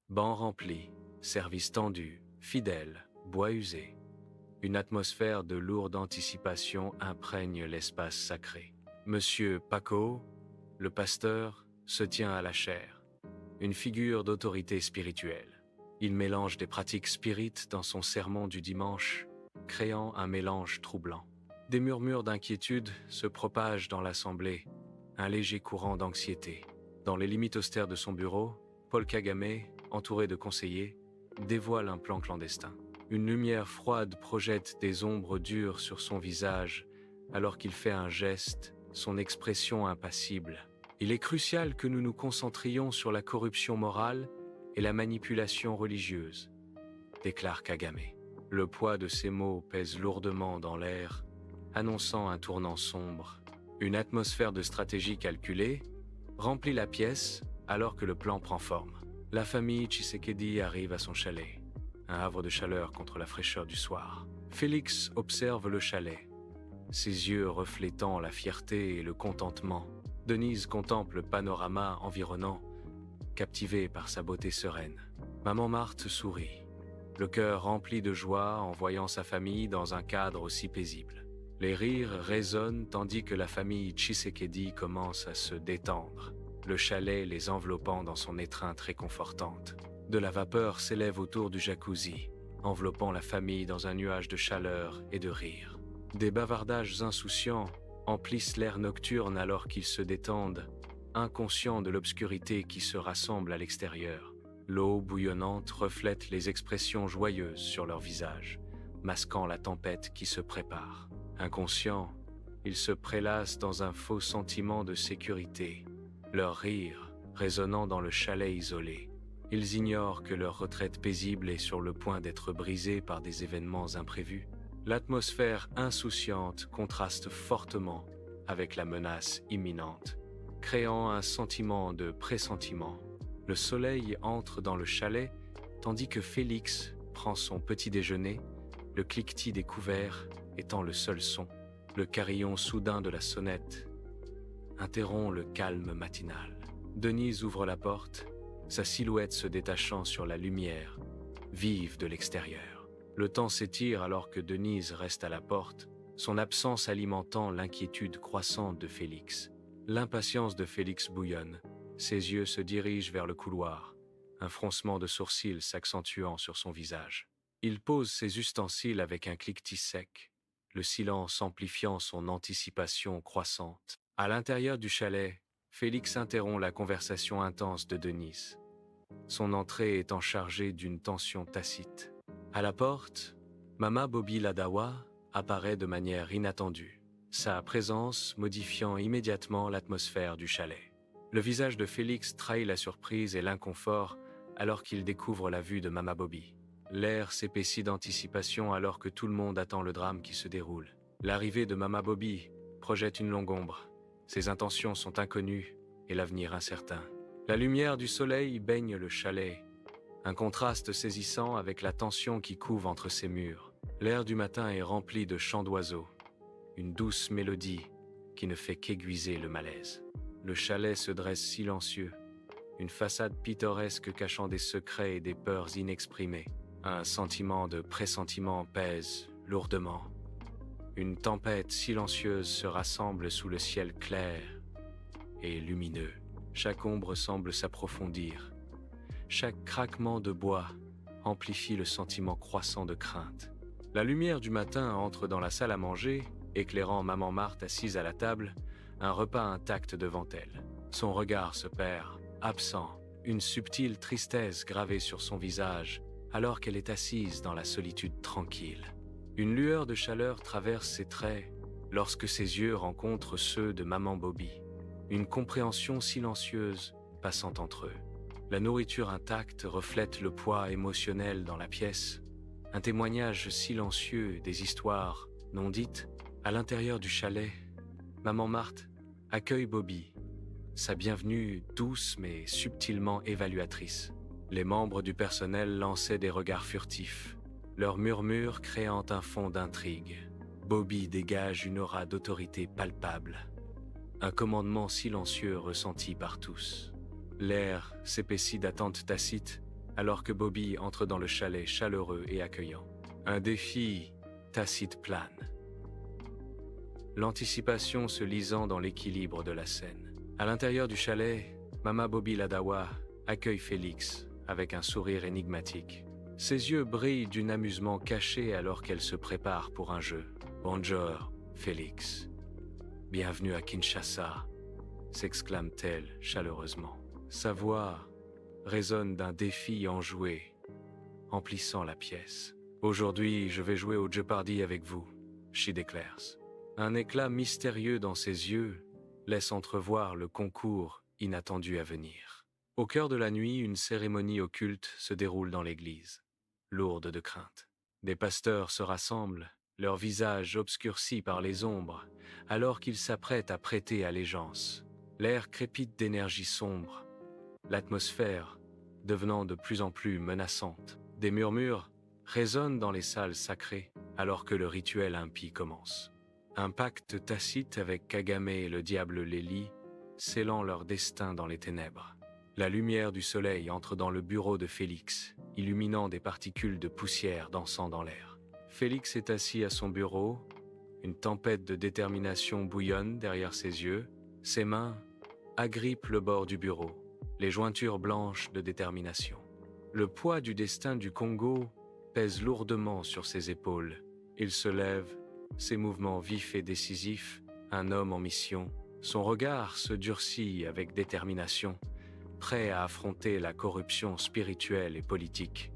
Bancs remplis, service tendu, fidèle, bois usé. Une atmosphère de lourde anticipation imprègne l'espace sacré. Monsieur Paco, le pasteur, se tient à la chaire, une figure d'autorité spirituelle. Il mélange des pratiques spirites dans son sermon du dimanche, créant un mélange troublant. Des murmures d'inquiétude se propagent dans l'assemblée, un léger courant d'anxiété. Dans les limites austères de son bureau, Paul Kagame, entouré de conseillers, dévoile un plan clandestin. Une lumière froide projette des ombres dures sur son visage, alors qu'il fait un geste, son expression impassible. Il est crucial que nous nous concentrions sur la corruption morale et la manipulation religieuse, déclare Kagame. Le poids de ces mots pèse lourdement dans l'air, annonçant un tournant sombre. Une atmosphère de stratégie calculée remplit la pièce alors que le plan prend forme. La famille Tshisekedi arrive à son chalet, un havre de chaleur contre la fraîcheur du soir. Félix observe le chalet, ses yeux reflétant la fierté et le contentement. Denise contemple le panorama environnant, captivée par sa beauté sereine. Maman Marthe sourit, le cœur rempli de joie en voyant sa famille dans un cadre aussi paisible. Les rires résonnent tandis que la famille Tshisekedi commence à se détendre, le chalet les enveloppant dans son étreinte réconfortante. De la vapeur s'élève autour du jacuzzi, enveloppant la famille dans un nuage de chaleur et de rire. Des bavardages insouciants emplissent l'air nocturne alors qu'ils se détendent, inconscients de l'obscurité qui se rassemble à l'extérieur. L'eau bouillonnante reflète les expressions joyeuses sur leurs visages, masquant la tempête qui se prépare. Inconscients, ils se prélassent dans un faux sentiment de sécurité, leur rire résonnant dans le chalet isolé. Ils ignorent que leur retraite paisible est sur le point d'être brisée par des événements imprévus. L'atmosphère insouciante contraste fortement avec la menace imminente, créant un sentiment de pressentiment. Le soleil entre dans le chalet, tandis que Félix prend son petit déjeuner, le cliquetis des couverts étant le seul son. Le carillon soudain de la sonnette interrompt le calme matinal. Denise ouvre la porte, sa silhouette se détachant sur la lumière vive de l'extérieur. Le temps s'étire alors que Denise reste à la porte, son absence alimentant l'inquiétude croissante de Félix. L'impatience de Félix bouillonne, ses yeux se dirigent vers le couloir, un froncement de sourcils s'accentuant sur son visage. Il pose ses ustensiles avec un cliquetis sec, le silence amplifiant son anticipation croissante. À l'intérieur du chalet, Félix interrompt la conversation intense de Denise, son entrée étant chargée d'une tension tacite. À la porte, Mama Bobby Ladawa apparaît de manière inattendue, sa présence modifiant immédiatement l'atmosphère du chalet. Le visage de Félix trahit la surprise et l'inconfort alors qu'il découvre la vue de Mama Bobby. L'air s'épaissit d'anticipation alors que tout le monde attend le drame qui se déroule. L'arrivée de Mama Bobby projette une longue ombre. Ses intentions sont inconnues et l'avenir incertain. La lumière du soleil baigne le chalet, un contraste saisissant avec la tension qui couve entre ses murs. L'air du matin est rempli de chants d'oiseaux, une douce mélodie qui ne fait qu'aiguiser le malaise. Le chalet se dresse silencieux, une façade pittoresque cachant des secrets et des peurs inexprimées. Un sentiment de pressentiment pèse lourdement. Une tempête silencieuse se rassemble sous le ciel clair et lumineux. Chaque ombre semble s'approfondir. Chaque craquement de bois amplifie le sentiment croissant de crainte. La lumière du matin entre dans la salle à manger, éclairant Maman Marthe assise à la table, un repas intact devant elle. Son regard se perd, absent, une subtile tristesse gravée sur son visage, alors qu'elle est assise dans la solitude tranquille. Une lueur de chaleur traverse ses traits lorsque ses yeux rencontrent ceux de Maman Bobby. Une compréhension silencieuse passant entre eux. La nourriture intacte reflète le poids émotionnel dans la pièce, un témoignage silencieux des histoires non dites. À l'intérieur du chalet, Maman Marthe accueille Bobby, sa bienvenue douce mais subtilement évaluatrice. Les membres du personnel lançaient des regards furtifs, leurs murmures créant un fond d'intrigue. Bobby dégage une aura d'autorité palpable, un commandement silencieux ressenti par tous. L'air s'épaissit d'attente tacite, alors que Bobby entre dans le chalet chaleureux et accueillant. Un défi tacite plane, l'anticipation se lisant dans l'équilibre de la scène. À l'intérieur du chalet, Mama Bobby Ladawa accueille Félix avec un sourire énigmatique. Ses yeux brillent d'un amusement caché alors qu'elle se prépare pour un jeu. « Bonjour, Félix. Bienvenue à Kinshasa », s'exclame-t-elle chaleureusement. Sa voix résonne d'un défi enjoué, emplissant la pièce. « Aujourd'hui, je vais jouer au Jeopardy avec vous, she declares. » Un éclat mystérieux dans ses yeux laisse entrevoir le concours inattendu à venir. Au cœur de la nuit, une cérémonie occulte se déroule dans l'église, lourde de crainte. Des pasteurs se rassemblent, leurs visages obscurcis par les ombres, alors qu'ils s'apprêtent à prêter allégeance. L'air crépite d'énergie sombre, l'atmosphère devenant de plus en plus menaçante. Des murmures résonnent dans les salles sacrées, alors que le rituel impie commence. Un pacte tacite avec Kagame et le diable les lie, scellant leur destin dans les ténèbres. La lumière du soleil entre dans le bureau de Félix, illuminant des particules de poussière dansant dans l'air. Félix est assis à son bureau, une tempête de détermination bouillonne derrière ses yeux. Ses mains agrippent le bord du bureau, les jointures blanches de détermination. Le poids du destin du Congo pèse lourdement sur ses épaules. Il se lève, ses mouvements vifs et décisifs, un homme en mission. Son regard se durcit avec détermination, prêt à affronter la corruption spirituelle et politique.